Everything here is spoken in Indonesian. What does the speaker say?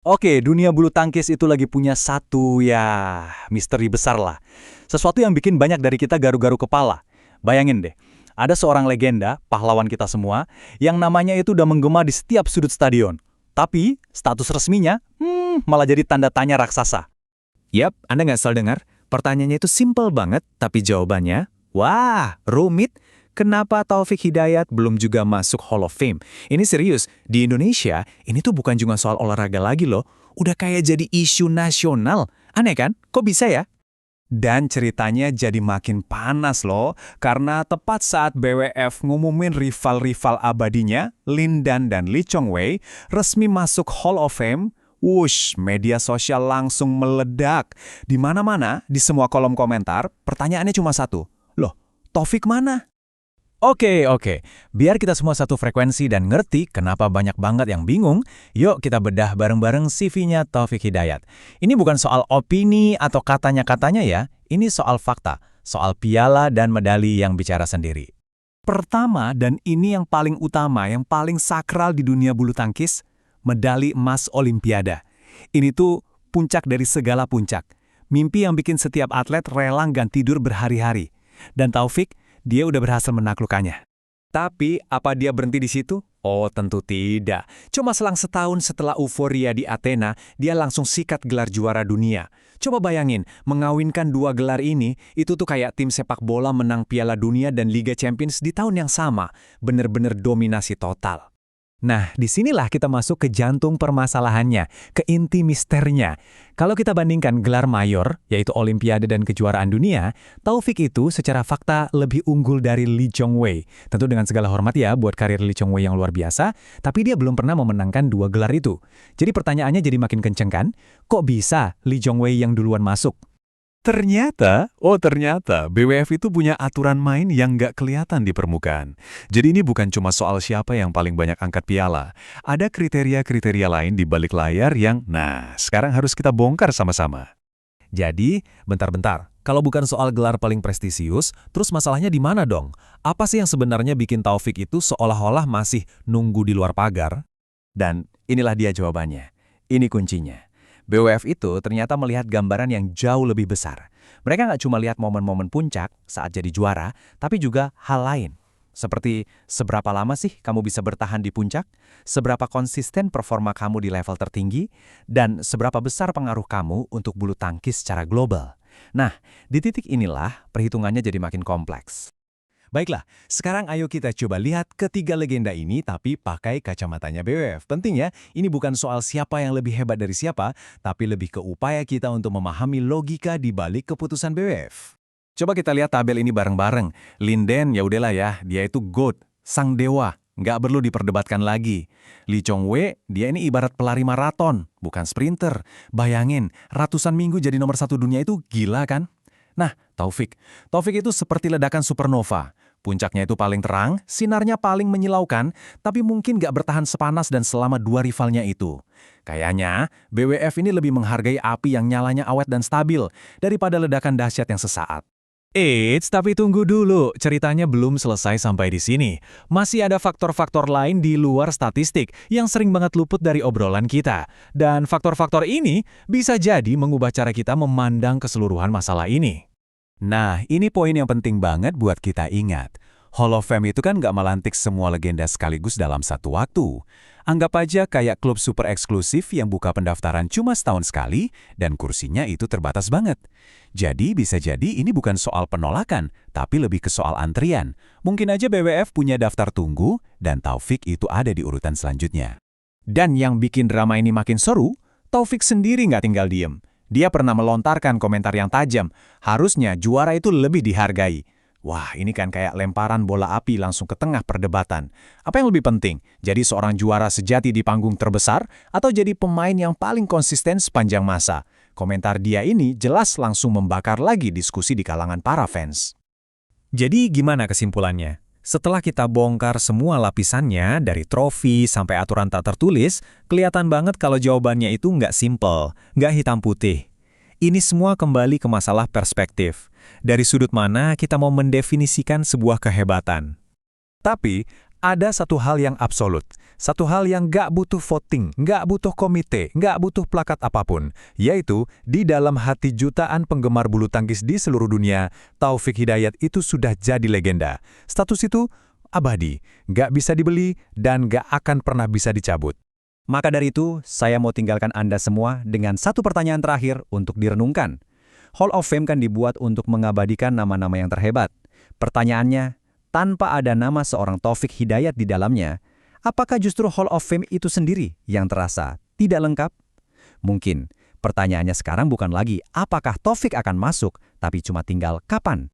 Oke, dunia bulu tangkis itu lagi punya satu misteri besar lah. Sesuatu yang bikin banyak dari kita garu-garu kepala. Bayangin deh, ada seorang legenda, pahlawan kita semua, yang namanya itu udah menggema di setiap sudut stadion. Tapi, status resminya, malah jadi tanda tanya raksasa. Yap, Anda nggak salah dengar. Pertanyaannya itu simpel banget, tapi jawabannya, wah, rumit. Kenapa Taufik Hidayat belum juga masuk Hall of Fame? Ini serius, di Indonesia, ini tuh bukan cuma soal olahraga lagi loh. Udah kayak jadi isu nasional. Aneh kan? Kok bisa ya? Dan ceritanya jadi makin panas loh, karena tepat saat BWF ngumumin rival-rival abadinya, Lin Dan dan Lee Chong Wei, resmi masuk Hall of Fame, wush, media sosial langsung meledak. Di mana-mana, di semua kolom komentar, pertanyaannya cuma satu. Loh, Taufik mana? Oke. Biar kita semua satu frekuensi dan ngerti kenapa banyak banget yang bingung, yuk kita bedah bareng-bareng CV-nya Taufik Hidayat. Ini bukan soal opini atau katanya-katanya ya, ini soal fakta, soal piala dan medali yang bicara sendiri. Pertama, dan ini yang paling utama, yang paling sakral di dunia bulu tangkis, medali emas Olimpiade. Ini tuh puncak dari segala puncak. Mimpi yang bikin setiap atlet rela nggak tidur berhari-hari. Dan Taufik, dia udah berhasil menaklukkannya. Tapi, apa dia berhenti di situ? Oh, tentu tidak. Cuma selang setahun setelah euforia di Athena, dia langsung sikat gelar juara dunia. Coba bayangin, mengawinkan dua gelar ini, itu tuh kayak tim sepak bola menang Piala Dunia dan Liga Champions di tahun yang sama. Bener-bener dominasi total. Nah, disinilah kita masuk ke jantung permasalahannya, ke inti misternya. Kalau kita bandingkan gelar mayor, yaitu Olimpiade dan kejuaraan dunia, Taufik itu secara fakta lebih unggul dari Lee Chong Wei. Tentu dengan segala hormat ya buat karir Lee Chong Wei yang luar biasa, tapi dia belum pernah memenangkan dua gelar itu. Jadi pertanyaannya jadi makin kenceng kan? Kok bisa Lee Chong Wei yang duluan masuk? Ternyata BWF itu punya aturan main yang nggak kelihatan di permukaan. Jadi ini bukan cuma soal siapa yang paling banyak angkat piala. Ada kriteria-kriteria lain di balik layar yang, sekarang harus kita bongkar sama-sama. Jadi, bentar-bentar. Kalau bukan soal gelar paling prestisius, terus masalahnya di mana dong? Apa sih yang sebenarnya bikin Taufik itu seolah-olah masih nunggu di luar pagar? Dan inilah dia jawabannya. Ini kuncinya. BWF itu ternyata melihat gambaran yang jauh lebih besar. Mereka nggak cuma lihat momen-momen puncak saat jadi juara, tapi juga hal lain. Seperti seberapa lama sih kamu bisa bertahan di puncak, seberapa konsisten performa kamu di level tertinggi, dan seberapa besar pengaruh kamu untuk bulu tangkis secara global. Nah, di titik inilah perhitungannya jadi makin kompleks. Baiklah, sekarang ayo kita coba lihat ketiga legenda ini tapi pakai kacamatanya BWF. Penting ya, ini bukan soal siapa yang lebih hebat dari siapa, tapi lebih ke upaya kita untuk memahami logika di balik keputusan BWF. Coba kita lihat tabel ini bareng-bareng. Lin Dan ya udahlah ya, dia itu GOAT, sang dewa, nggak perlu diperdebatkan lagi. Lee Chong Wei, dia ini ibarat pelari maraton, bukan sprinter. Bayangin, ratusan minggu jadi nomor 1 dunia itu gila kan? Nah, Taufik itu seperti ledakan supernova. Puncaknya itu paling terang, sinarnya paling menyilaukan, tapi mungkin gak bertahan sepanas dan selama dua rivalnya itu. Kayaknya, BWF ini lebih menghargai api yang nyalanya awet dan stabil daripada ledakan dahsyat yang sesaat. Tapi tunggu dulu, ceritanya belum selesai sampai di sini. Masih ada faktor-faktor lain di luar statistik yang sering banget luput dari obrolan kita. Dan faktor-faktor ini bisa jadi mengubah cara kita memandang keseluruhan masalah ini. Nah, ini poin yang penting banget buat kita ingat. Hall of Fame itu kan nggak melantik semua legenda sekaligus dalam satu waktu. Anggap aja kayak klub super eksklusif yang buka pendaftaran cuma setahun sekali dan kursinya itu terbatas banget. Jadi bisa jadi ini bukan soal penolakan, tapi lebih ke soal antrian. Mungkin aja BWF punya daftar tunggu dan Taufik itu ada di urutan selanjutnya. Dan yang bikin drama ini makin seru, Taufik sendiri nggak tinggal diem. Dia pernah melontarkan komentar yang tajam, harusnya juara itu lebih dihargai. Wah, ini kan kayak lemparan bola api langsung ke tengah perdebatan. Apa yang lebih penting, jadi seorang juara sejati di panggung terbesar atau jadi pemain yang paling konsisten sepanjang masa? Komentar dia ini jelas langsung membakar lagi diskusi di kalangan para fans. Jadi gimana kesimpulannya? Setelah kita bongkar semua lapisannya, dari trofi sampai aturan tak tertulis, kelihatan banget kalau jawabannya itu nggak simple, nggak hitam putih. Ini semua kembali ke masalah perspektif. Dari sudut mana kita mau mendefinisikan sebuah kehebatan. Tapi, Ada satu hal yang absolut, satu hal yang nggak butuh voting, nggak butuh komite, nggak butuh plakat apapun, yaitu di dalam hati jutaan penggemar bulu tangkis di seluruh dunia, Taufik Hidayat itu sudah jadi legenda. Status itu abadi, nggak bisa dibeli, dan nggak akan pernah bisa dicabut. Maka dari itu, saya mau tinggalkan Anda semua dengan satu pertanyaan terakhir untuk direnungkan. Hall of Fame kan dibuat untuk mengabadikan nama-nama yang terhebat. Pertanyaannya, tanpa ada nama seorang Taufik Hidayat di dalamnya, apakah justru Hall of Fame itu sendiri yang terasa tidak lengkap? Mungkin pertanyaannya sekarang bukan lagi apakah Taufik akan masuk, tapi cuma tinggal kapan.